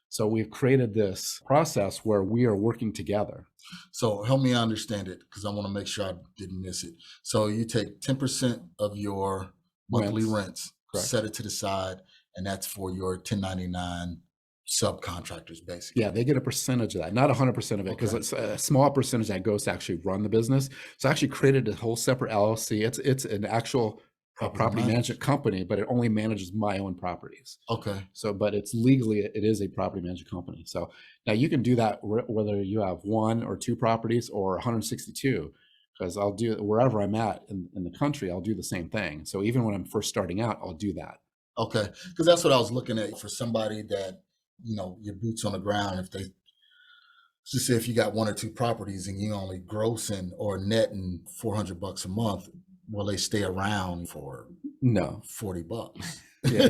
So we've created this process where we are working together. So help me understand it, because I want to make sure I didn't miss it. So you take 10% of your monthly rents, set it to the side, and that's for your 1099 subcontractors, basically. Yeah, they get a percentage of that, not 100% of it, because it's a small percentage that goes to actually run the business. So I actually created a whole separate LLC. It's an actual property management company, but it only manages my own properties. Okay. So, but it's legally, it is a property management company. So now you can do that whether you have 1 or 2 properties or 162, because I'll do wherever I'm at in the country, I'll do the same thing. So even when I'm first starting out, I'll do that. Okay. Because that's what I was looking at for somebody that, you know, your boots on the ground. If they just say if you got 1 or 2 properties and you only grossing or netting $400 a month, will they stay around for $40? Yeah,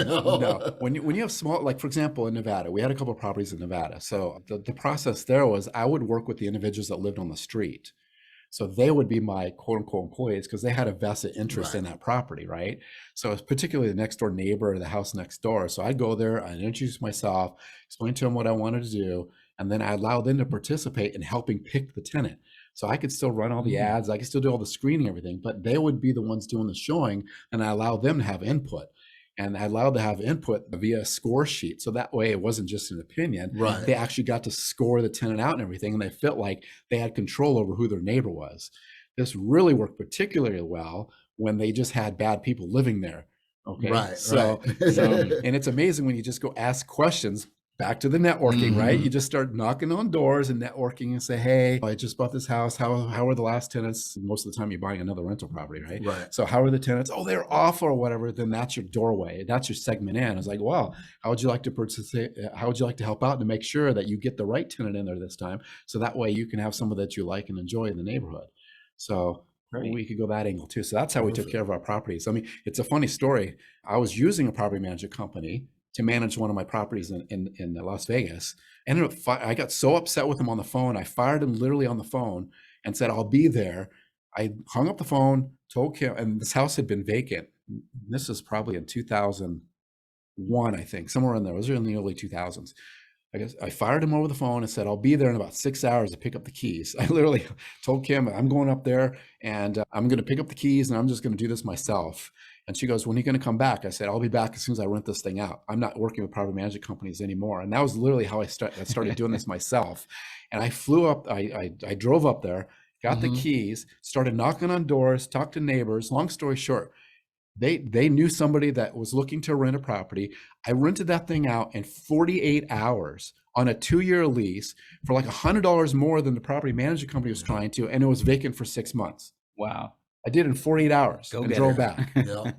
No. no. When you have small, like for example, in Nevada, we had a couple of properties in Nevada. So the process there was I would work with the individuals that lived on the street. So they would be my quote unquote employees because they had a vested interest in that property, right? So it's particularly the next door neighbor or the house next door. So I'd go there, I'd introduce myself, explain to them what I wanted to do, and then I allow them to participate in helping pick the tenant. So I could still run all the ads, I could still do all the screening, everything, but they would be the ones doing the showing, and I allow them to have input. And I allowed to have input via a score sheet. So that way it wasn't just an opinion. Right. They actually got to score the tenant out and everything. And they felt like they had control over who their neighbor was. This really worked particularly well when they just had bad people living there. Okay. Right. So, and it's amazing when you just go ask questions. back to the networking, right? You just start knocking on doors and networking and say, hey, I just bought this house. How are the last tenants? Most of the time you're buying another rental property, right? Right. So how are the tenants? Oh, they're awful or whatever. Then that's your doorway. That's your segment in. It's like, well, how would you like to participate? How would you like to help out to make sure that you get the right tenant in there this time? So that way you can have someone that you like and enjoy in the neighborhood. So we could go that angle too. So that's how we took care of our properties. I mean, it's a funny story. I was using a property management company to manage one of my properties in Las Vegas. I got so upset with him on the phone. I fired him literally on the phone and said, I'll be there. I hung up the phone, told him, and this house had been vacant. This was probably in 2001, I think, somewhere in there. It was in the early 2000s. I fired him over the phone and said, I'll be there in about 6 hours to pick up the keys. I literally told Kim, I'm going up there and I'm going to pick up the keys and I'm just going to do this myself. And she goes, when are you going to come back? I said, I'll be back as soon as I rent this thing out. I'm not working with property management companies anymore. And that was literally how I started doing this myself. And I flew up, I drove up there, got the keys, started knocking on doors, talked to neighbors. Long story short, they knew somebody that was looking to rent a property. I rented that thing out in 48 hours on a 2-year lease for like $100 more than the property management company was trying to, and it was vacant for 6 months. Wow. I did it in 48 hours and drove back. Yeah.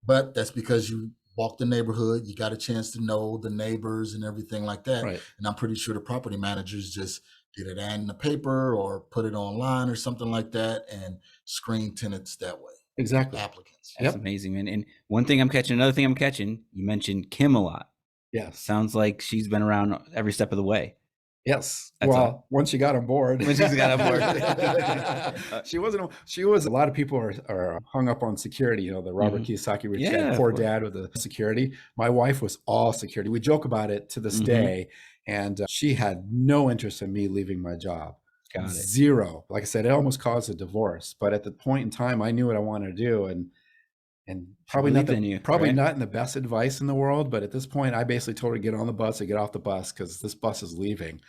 But that's because you walked the neighborhood, you got a chance to know the neighbors and everything like that. Right. And I'm pretty sure the property managers just get it ad in the paper or put it online or something like that and screen tenants that way. Exactly. Applicants. That's amazing, man. And one thing I'm catching, another thing I'm catching, you mentioned Kim a lot. Yes. Sounds like she's been around every step of the way. Yes. That's well, once she got on board. When she's got on board. She was, a lot of people are hung up on security, you know, the Robert Kiyosaki rich dad, poor dad with the security. My wife was all security. We joke about it to this day. And she had no interest in me leaving my job. Got it. Zero. Like I said, it almost caused a divorce. But at the point in time, I knew what I wanted to do. And probably not not in the best advice in the world, but at this point, I basically told her to get on the bus or get off the bus because this bus is leaving.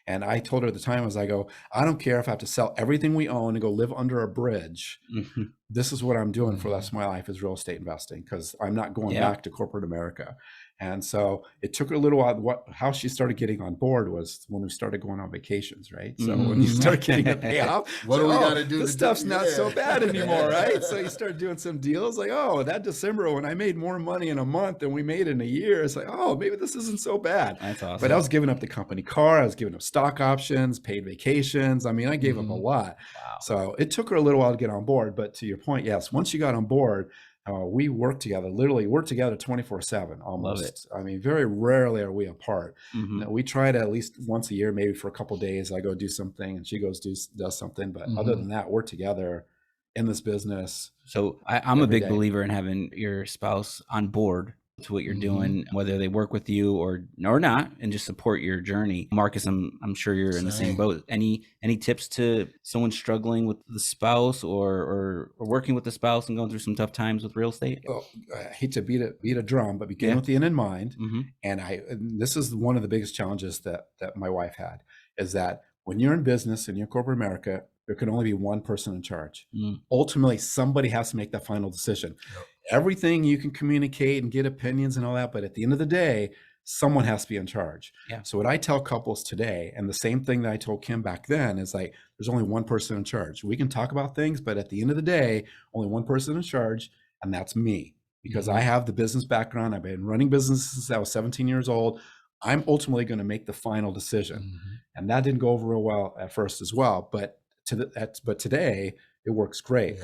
And I told her at the time, I don't care if I have to sell everything we own and go live under a bridge. This is what I'm doing for the rest of my life is real estate investing because I'm not going back to corporate America. And so it took her a little while. How she started getting on board was when we started going on vacations, right? So when you start getting a payoff, what do we got to do? This stuff's not so bad anymore, right? So you start doing some deals like, oh, that December when I made more money in a month than we made in a year, it's like, oh, maybe this isn't so bad. That's awesome. But I was giving up the company car, I was giving up stock options, paid vacations. I mean, I gave up a lot. Wow. So it took her a little while to get on board. But to your point, yes, once she got on board, we work together, literally work together 24/7 almost. Love it. I mean, very rarely are we apart. We try to at least once a year, maybe for a couple of days, I go do something and she goes does something. But other than that, we're together in this business. So I'm a big believer in having your spouse on board to what you're doing, whether they work with you or not, and just support your journey. Marcus, I'm sure you're in the same boat. Any tips to someone struggling with the spouse or working with the spouse and going through some tough times with real estate? Well, I hate to beat a drum, but begin with the end in mind. And this is one of the biggest challenges that my wife had, is that when you're in business and you're corporate America, there can only be one person in charge. Ultimately, somebody has to make that final decision. Everything you can communicate and get opinions and all that, but at the end of the day, someone has to be in charge. So what I tell couples today, and the same thing that I told Kim back then, is like, there's only one person in charge. We can talk about things, but at the end of the day, only one person in charge, and that's me. Because I have the business background. I've been running businesses since I was 17 years old. I'm ultimately going to make the final decision. And that didn't go over real well at first as well, but today it works great.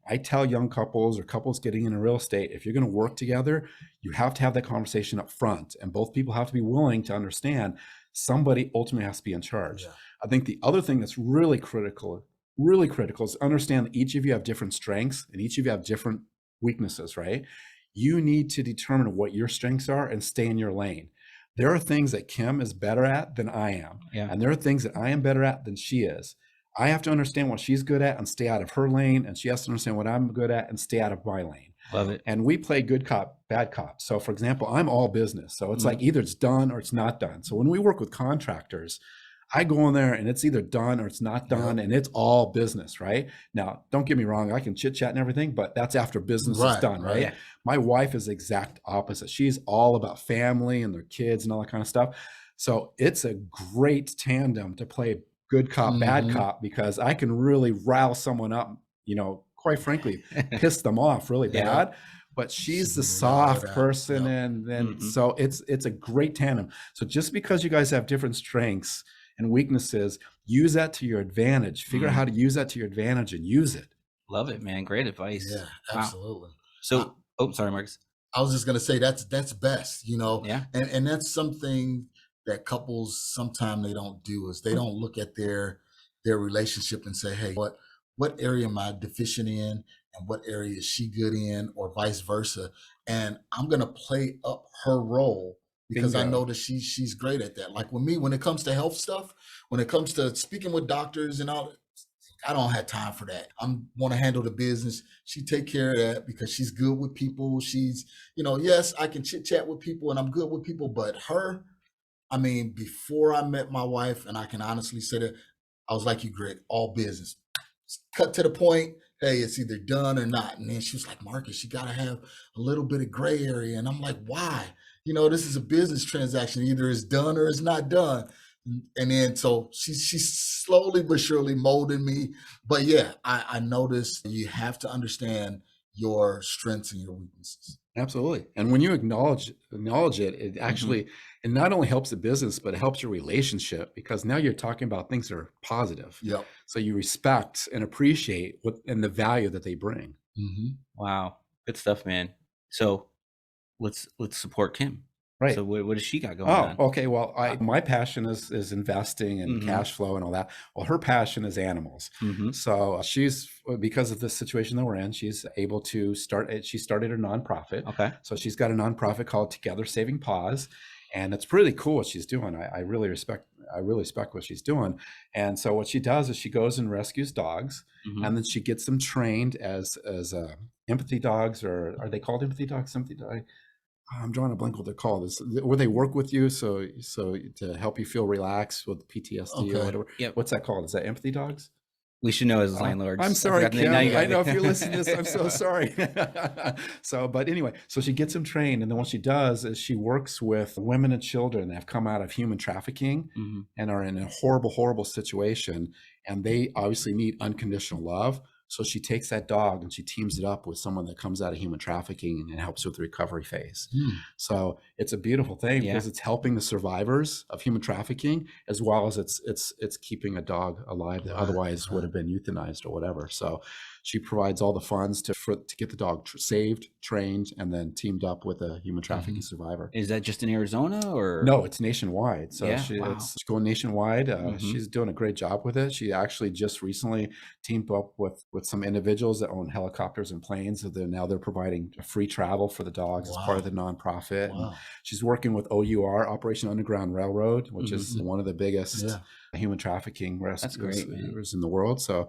I tell young couples or couples getting into real estate, if you're going to work together, you have to have that conversation up front, and both people have to be willing to understand somebody ultimately has to be in charge. I think the other thing that's really critical is understand that each of you have different strengths and each of you have different weaknesses, right? You need to determine what your strengths are and stay in your lane. There are things that Kim is better at than I am. And there are things that I am better at than she is. I have to understand what she's good at and stay out of her lane. And she has to understand what I'm good at and stay out of my lane. Love it. And we play good cop, bad cop. So for example, I'm all business. So it's like either it's done or it's not done. So when we work with contractors, I go in there and it's either done or it's not done, and it's all business, right? Now, don't get me wrong, I can chit chat and everything, but that's after business is done, right? My wife is the exact opposite. She's all about family and their kids and all that kind of stuff. So it's a great tandem to play good cop, bad Mhm. cop, because I can really rile someone up, quite frankly, piss them off really Yeah. bad. But She she's the can get all of soft that. person, Yep. and then Mhm. so it's a great tandem. So just because you guys have different strengths and weaknesses, use that to your advantage. Figure out how to use that to your advantage and use it. Love it, man. Great advice. Yeah, Wow. absolutely. I, So, oh, sorry, Marcus. I was just gonna say that's best, Yeah. and that's something that couples sometimes they don't do is they don't look at their relationship and say, hey, what area am I deficient in, and what area is she good in, or vice versa, and I'm gonna play up her role because I Bingo. know that she's great at that. Like with me, when it comes to health stuff, when it comes to speaking with doctors and all, I don't have time for that. I want to handle the business. She take care of that because she's good with people. She's, yes, I can chit chat with people and I'm good with people, but her, I mean, before I met my wife, and I can honestly say that I was like you, Greg, all business. Cut to the point. Hey, it's either done or not. And then she was like, Marcus, you got to have a little bit of gray area. And I'm like, why? This is a business transaction. Either it's done or it's not done. And then so she's slowly but surely molding me. But yeah, I noticed you have to understand your strengths and your weaknesses. Absolutely. And when you acknowledge it, it Mhm. actually it not only helps the business, but it helps your relationship, because now you're talking about things that are positive. Yep. So you respect and appreciate what and the value that they bring. Hmm. Wow. Good stuff, man. So let's support Kim. Right. So what does she got going Oh, on? okay. Well, my passion is investing and Mhm. cash flow and all that. Well, her passion is animals. Mhm. So she's, because of the situation that we're in, she's able to she started a nonprofit. Okay. So she's got a nonprofit called Together Saving Paws. And it's really cool what she's doing. I really respect what she's doing. And so what she does is she goes and rescues dogs, Mhm. and then she gets them trained as empathy dogs, or are they called empathy dogs? Empathy dog. I'm drawing a blank what they're called. Is where they work with you, so to help you feel relaxed with PTSD or Okay. whatever. Yep. What's that called? Is that empathy dogs? We should know as landlords. I'm I sorry, forgot the name. Now you Kim. I got know if me. you're listening to this, I'm so sorry. But anyway, so she gets them trained, and then what she does is she works with women and children that have come out of human trafficking Mhm. and are in a horrible, horrible situation, and they obviously need unconditional love. So she takes that dog and she teams it up with someone that comes out of human trafficking and helps with the recovery phase. Hmm. So it's a beautiful thing Yeah. because it's helping the survivors of human trafficking, as well as it's keeping a dog alive that Right, otherwise would right. have been euthanized or whatever. So she provides all the funds to get the dog saved, trained, and then teamed up with a human trafficking survivor. Is that just in Arizona or? No, it's nationwide. So Yeah. Wow. it's going nationwide. Mhm. She's doing a great job with it. She actually just recently teamed up with some individuals that own helicopters and planes. So they're providing free travel for the dogs as part of the nonprofit. And Wow. she's working with OUR, Operation Underground Railroad, which is Mhm. one of the biggest Yeah. human trafficking That's great, man. in the world. So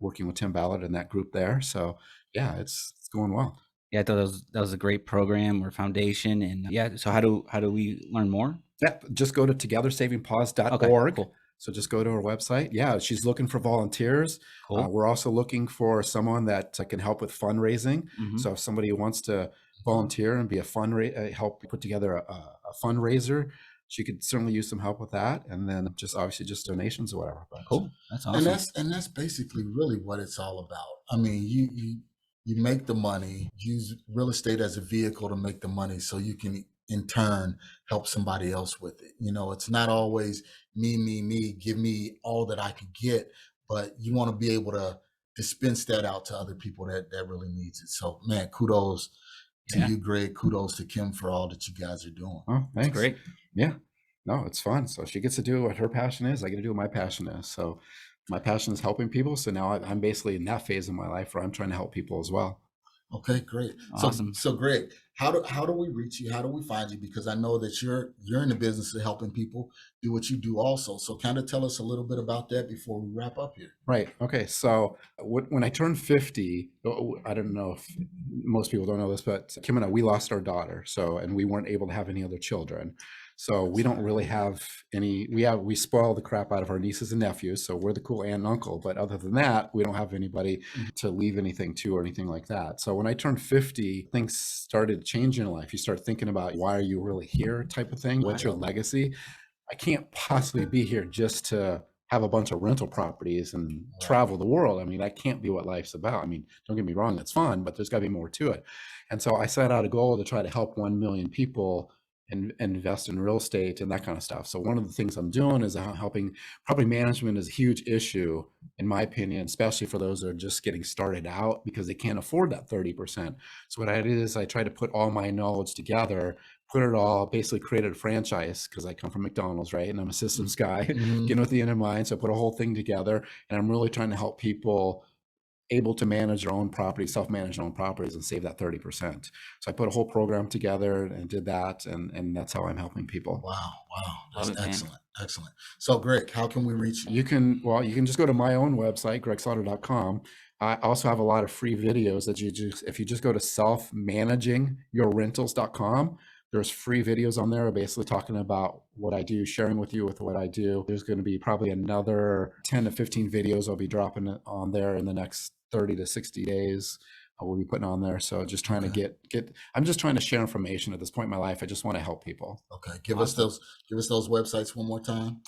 working with Tim Ballard and that group there. So yeah, it's going well. Yeah, I thought that was a great program or foundation. And yeah, so how do we learn more? Yep, just go to Okay, togetherSavingPaws.org. cool. So just go to our website. Yeah, she's looking for volunteers. Cool. We're also looking for someone that can help with fundraising. Mhm. So if somebody wants to volunteer and be help put together a fundraiser, she could certainly use some help with that. And then obviously just donations or whatever. But Cool. That's And awesome. that's basically really what it's all about. I mean, you make the money, use real estate as a vehicle to make the money so you can in turn help somebody else with it. It's not always me, give me all that I could get, but you want to be able to dispense that out to other people that really needs it. So man, kudos to Yeah. you, Greg. Kudos to Kim for all that you guys are doing. oh, That's thanks. great. Yeah. No, it's fun. So she gets to do what her passion is. I get to do what my passion is. So my passion is helping people. So now I'm basically in that phase of my life where I'm trying to help people as well. Okay, great. Awesome. So Greg, how do we reach you? How do we find you? Because I know that you're in the business of helping people do what you do also. So kind of tell us a little bit about that before we wrap up here. Right. Okay. So when I turned 50, I don't know if most people don't know this, but Kim and I, we lost our daughter. So, and we weren't able to have any other children. So we don't really have any, we spoil the crap out of our nieces and nephews. So we're the cool aunt and uncle. But other than that, we don't have anybody to leave anything to or anything like that. So when I turned 50, things started changing in life. You start thinking about why are you really here type of thing? What's your legacy? I can't possibly be here just to have a bunch of rental properties and travel the world. I mean, that can't be what life's about. I mean, don't get me wrong, it's fun, but there's got to be more to it. And so I set out a goal to try to help 1 million people invest in real estate and that kind of stuff. So one of the things I'm doing is helping. Property management is a huge issue, in my opinion, especially for those that are just getting started out because they can't afford that 30%. So what I did is I tried to put all my knowledge together, put it all, basically created a franchise because I come from McDonald's, right? And I'm a systems guy, getting with the end in mind. So I put a whole thing together, and I'm really trying to help people able to manage their own property, self-manage their own properties and save that 30%. So I put a whole program together and did that. And that's how I'm helping people. Wow. That's Love it, man. excellent. So Greg, how can we reach you? You can just go to my own website, gregslaughter.com. I also have a lot of free videos that if you just go to selfmanagingyourrentals.com, there's free videos on there basically talking about what I do, sharing with you with what I do. There's going to be probably another 10 to 15 videos I'll be dropping on there in the next 30 to 60 days. I will be putting on there. So just trying to I'm just trying to share information at this point in my life. I just want to help people. Okay. Give us those websites one more time.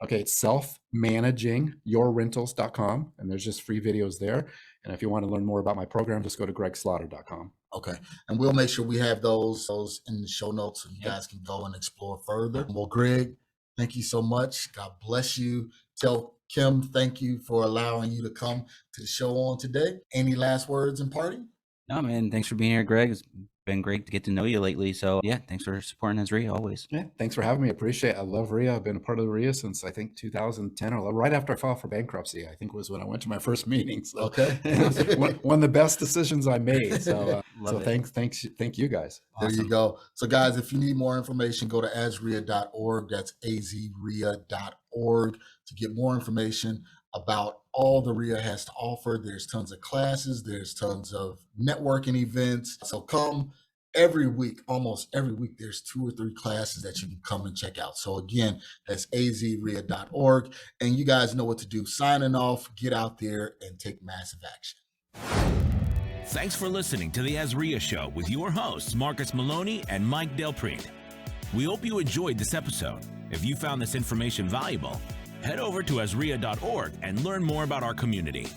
Okay, it's selfmanagingyourrentals.com, and there's just free videos there. And if you want to learn more about my program, just go to gregslaughter.com. Okay. And we'll make sure we have those in the show notes so you guys can go and explore further. Well, Greg, thank you so much. God bless you. Tell Kim, thank you for allowing you to come to the show on today. Any last words in parting? No, man, thanks for being here, Greg. It's been great to get to know you lately. So yeah, thanks for supporting AZREIA always. Yeah, thanks for having me. I appreciate it. I love REIA. I've been a part of the REIA since I think 2010 or right after I filed for bankruptcy, I think was when I went to my first meeting. So Okay. one of the best decisions I made. So thank you guys. There you go. So guys, if you need more information, go to AZREIA.org. That's AZREIA.org to get more information about all the REIA has to offer. There's tons of classes. There's tons of networking events. So come every week, almost every week, there's 2 or 3 classes that you can come and check out. So again, that's AZREIA.org. And you guys know what to do. Signing off, get out there and take massive action. Thanks for listening to the AZREIA Show with your hosts, Marcus Maloney and Mike Delpreet. We hope you enjoyed this episode. If you found this information valuable, head over to AZREIA.org and learn more about our community.